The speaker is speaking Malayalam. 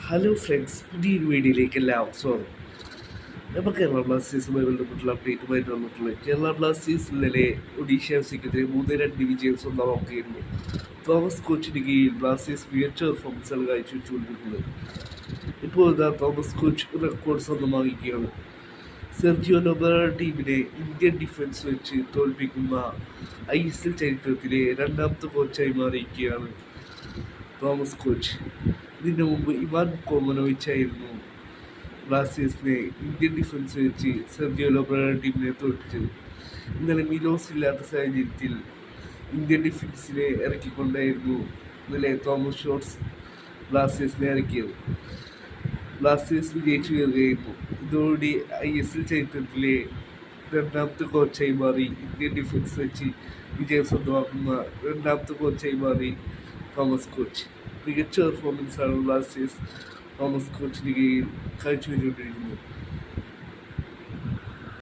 ഹലോ ഫ്രണ്ട്സ്, പുതിയൊരു വീഡിയോയിലേക്ക് എല്ലാവർക്കും സ്വാഗതം. നമ്മൾ കേരള ബ്ലാസ്റ്റേഴ്സുമായി ബന്ധപ്പെട്ടുള്ള അപ്ഡേറ്റുമായിട്ട് വന്നിട്ടുള്ളത്. കേരള ബ്ലാസ്റ്റേഴ്സ് ഇന്നലെ ഒഡീഷ എഫ്സിക്കെതിരെ 3-2 വിജയം സ്വന്തമാക്കിയിരുന്നു. തോമസ് കോച്ചിന് കീഴിൽ ബ്ലാസ്റ്റേഴ്സ് മികച്ച പെർഫോമൻസാണ് കാഴ്ചവെച്ചുകൊണ്ടിരിക്കുന്നത്. ഇപ്പോൾ ഇതാ തോമസ് കോച്ച് റെക്കോർഡ് സ്വന്തമാക്കിയിരിക്കുകയാണ്. സെർജിയോ ലൊബറ ടീമിനെ ഇന്ത്യൻ ഡിഫൻസ് വെച്ച് തോൽപ്പിക്കുന്ന ISL ചരിത്രത്തിലെ രണ്ടാമത്തെ കോച്ചായി മാറിയിരിക്കുകയാണ് തോമസ് കോച്ച്. ഇതിനു മുമ്പ് ഇവാൻ കോമനോവിച്ചായിരുന്നു ബ്ലാസ്റ്റേഴ്സിനെ ഇന്ത്യൻ ഡിഫൻസ് വെച്ച് സെർജിയോ ലൊബറ ടീമിനെ തോൽപ്പിച്ചത്. ഇന്നലെ മിലോസ് ഇല്ലാത്ത സാഹചര്യത്തിൽ ഇന്ത്യൻ ഡിഫൻസിനെ ഇറക്കിക്കൊണ്ടായിരുന്നു ഇന്നലെ തോമസ് ഷോട്ട്സ് ബ്ലാസ്റ്റേഴ്സിനെ ഇറക്കിയത്. ബ്ലാസ്റ്റേഴ്സ് വിജയിച്ചു കയറുകയായിരുന്നു. ഇതോടുകൂടി ISL ചരിത്രത്തിലെ രണ്ടാമത്തെ കോച്ചായി മാറി, ഇന്ത്യൻ ഡിഫൻസ് വെച്ച് വിജയം സ്വന്തമാക്കുന്ന രണ്ടാമത്തെ കോച്ചായി മാറി തോമസ് കോച്ച്. മികച്ച പെർഫോമൻസാണ് ബ്ലാസ്റ്റേഴ്സ് തോമസ് കോച്ചിന് കീഴിൽ കാഴ്ചവെച്ചുകൊണ്ടിരിക്കുന്നത്.